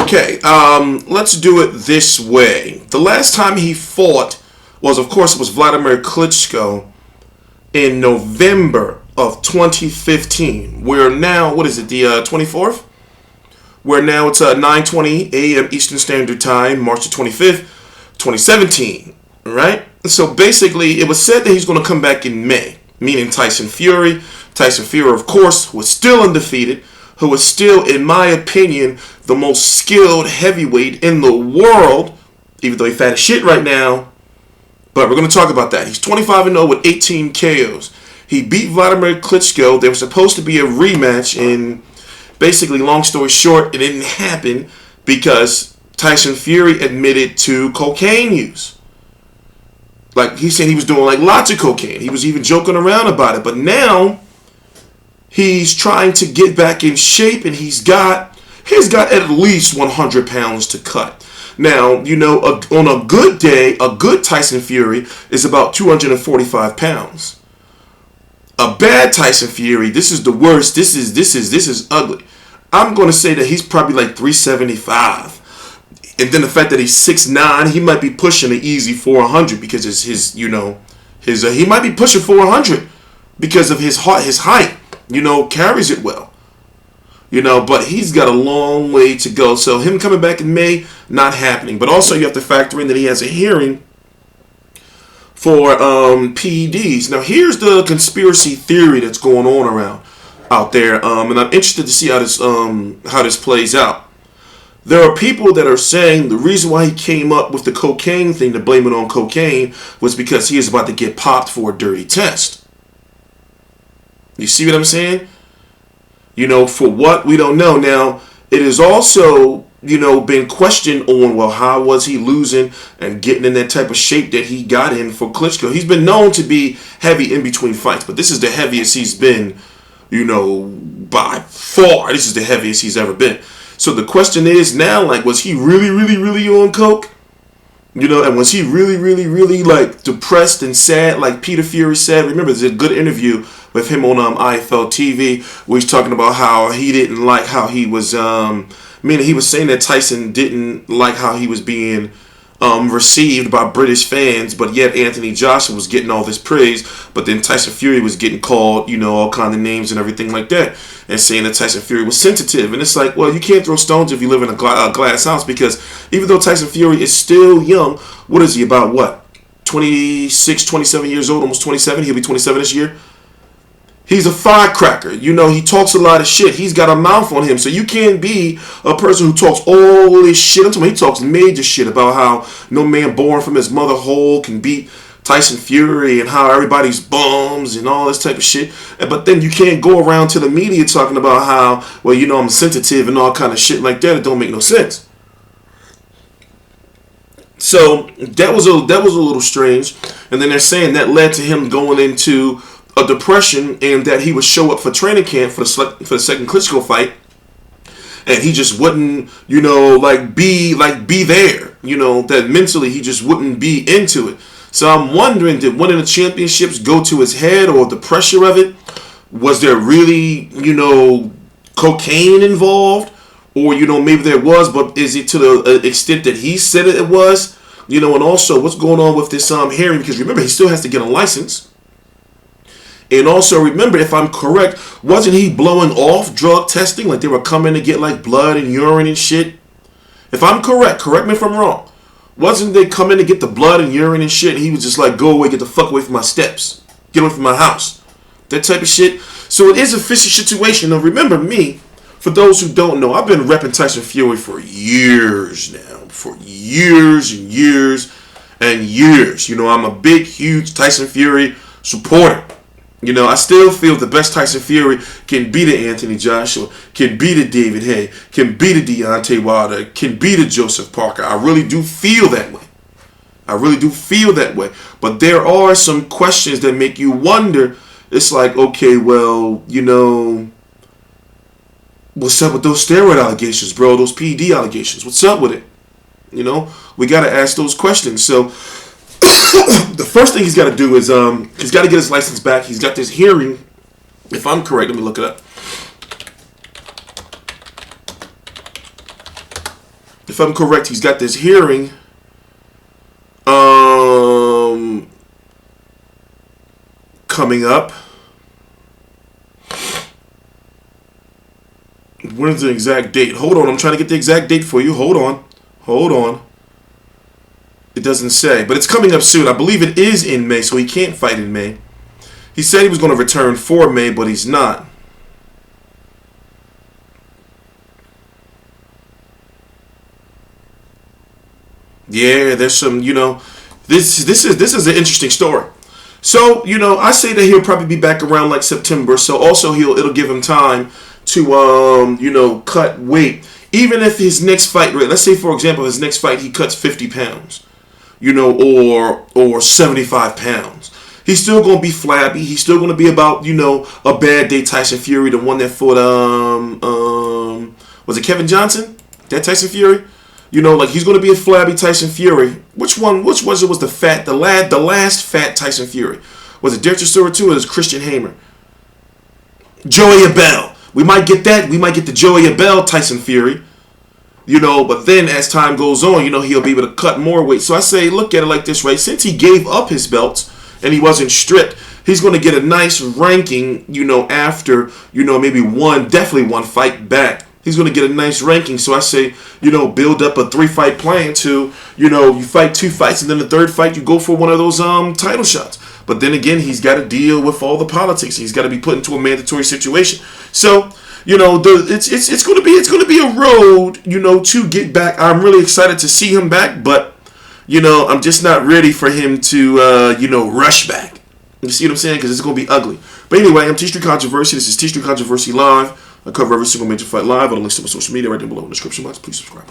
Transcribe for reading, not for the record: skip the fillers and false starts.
Okay, let's do it this way. The last time he fought was, of course, it was Vladimir Klitschko in November of 2015. We're now, what is it, the 24th? Where now it's 9:20 a.m. Eastern Standard Time, March the 25th, 2017. Right? So basically, it was said that he's going to come back in May, meaning Tyson Fury. Tyson Fury, of course, was still undefeated, who is still, in my opinion, the most skilled heavyweight in the world, even though he's fat as shit right now. But we're going to talk about that. He's 25-0 with 18 KOs. He beat Vladimir Klitschko. There was supposed to be a rematch, and basically, long story short, it didn't happen because Tyson Fury admitted to cocaine use. Like, he said he was doing like lots of cocaine. He was even joking around about it. But now he's trying to get back in shape, and he's got at least 100 pounds to cut. Now, you know, on a good day, a good Tyson Fury is about 245 pounds. A bad Tyson Fury, this is the worst. This is ugly. I'm going to say that he's probably like 375. And then the fact that he's 6'9", he might be pushing an easy 400 because he might be pushing 400 because of his height. You know, carries it well. You know, but he's got a long way to go. So him coming back in May, not happening. But also you have to factor in that he has a hearing for PEDs. Now here's the conspiracy theory that's going on around out there, and I'm interested to see how this plays out. There are people that are saying the reason why he came up with the cocaine thing, to blame it on cocaine, was because he is about to get popped for a dirty test. You see what I'm saying? You know, for what, we don't know. Now, it is also, you know, been questioned on, well, how was he losing and getting in that type of shape that he got in for Klitschko? He's been known to be heavy in between fights, but this is the heaviest he's been, you know, by far. This is the heaviest he's ever been. So the question is now, like, was he really, really, really on coke? You know, and was he really, really, really, like, depressed and sad, like Peter Fury said? Remember, there's a good interview with him on IFL TV where he's talking about how he didn't like how he was, meaning he was saying that Tyson didn't like how he was being received by British fans, but yet Anthony Joshua was getting all this praise, but then Tyson Fury was getting called, you know, all kind of names and everything like that, and saying that Tyson Fury was sensitive. And it's like, well, you can't throw stones if you live in a glass house, because even though Tyson Fury is still young, what is he, about what, 26, 27 years old, almost 27, he'll be 27 this year. He's a firecracker. You know, he talks a lot of shit. He's got a mouth on him. So you can't be a person who talks all this shit. I'm talking about he talks major shit about how no man born from his mother hole can beat Tyson Fury and how everybody's bums and all this type of shit. But then you can't go around to the media talking about how, well, you know, I'm sensitive and all kind of shit like that. It don't make no sense. So that was a little strange. And then they're saying that led to him going into a depression, and that he would show up for training camp for the second Klitschko fight, and he just wouldn't, you know, be there. You know, that mentally he just wouldn't be into it. So I'm wondering, did winning the championships go to his head, or the pressure of it? Was there really, you know, cocaine involved, or, you know, maybe there was, but is it to the extent that he said it was? You know, and also what's going on with this hearing? Because remember, he still has to get a license. And also, remember, if I'm correct, wasn't he blowing off drug testing? Like, they were coming to get, like, blood and urine and shit? If I'm correct me if I'm wrong. Wasn't they coming to get the blood and urine and shit, and he was just like, go away, get the fuck away from my steps. Get away from my house. That type of shit. So it is a fishy situation. Now, remember me, for those who don't know, I've been repping Tyson Fury for years now. For years and years and years. You know, I'm a big, huge Tyson Fury supporter. You know, I still feel the best Tyson Fury can beat a Anthony Joshua, can beat a David Haye, can beat a Deontay Wilder, can beat a Joseph Parker. I really do feel that way. I really do feel that way. But there are some questions that make you wonder. It's like, okay, well, you know, what's up with those steroid allegations, bro? Those PED allegations. What's up with it? You know, we got to ask those questions. So the first thing he's got to do is he's got to get his license back. He's got this hearing. If I'm correct, let me look it up. If I'm correct, he's got this hearing. Coming up. When's the exact date? Hold on, I'm trying to get the exact date for you. Hold on. It doesn't say, but it's coming up soon. I believe it is in May, so he can't fight in May. He said he was going to return for May, but he's not. Yeah, there's some, this is an interesting story. So, I say that he'll probably be back around like September. So also it'll give him time to cut weight. Even if his next fight, let's say for example his next fight he cuts 50 pounds, or 75 pounds. He's still gonna be flabby. He's still gonna be about a bad day Tyson Fury, the one that fought was it Kevin Johnson? That Tyson Fury? Like he's gonna be a flabby Tyson Fury. Which was the last fat Tyson Fury? Was it Derek Chisora too, or was it Christian Hamer? Joey Abell. We might get that. We might get the Joey Abell Tyson Fury. But then as time goes on, he'll be able to cut more weight. So I say, look at it like this, right? Since he gave up his belts and he wasn't stripped, he's going to get a nice ranking, after, maybe definitely one fight back. He's going to get a nice ranking. So I say, build up a 3-fight plan to, you fight 2 fights and then the 3rd fight you go for one of those title shots. But then again, he's got to deal with all the politics. He's got to be put into a mandatory situation. So, it's going to be a road, to get back. I'm really excited to see him back, but I'm just not ready for him to rush back. You see what I'm saying? Because it's going to be ugly. But anyway, I'm TstreeT Controversy. This is TstreeT Controversy Live. I cover every single major fight live. I'll link to my social media right down below in the description box. Please subscribe.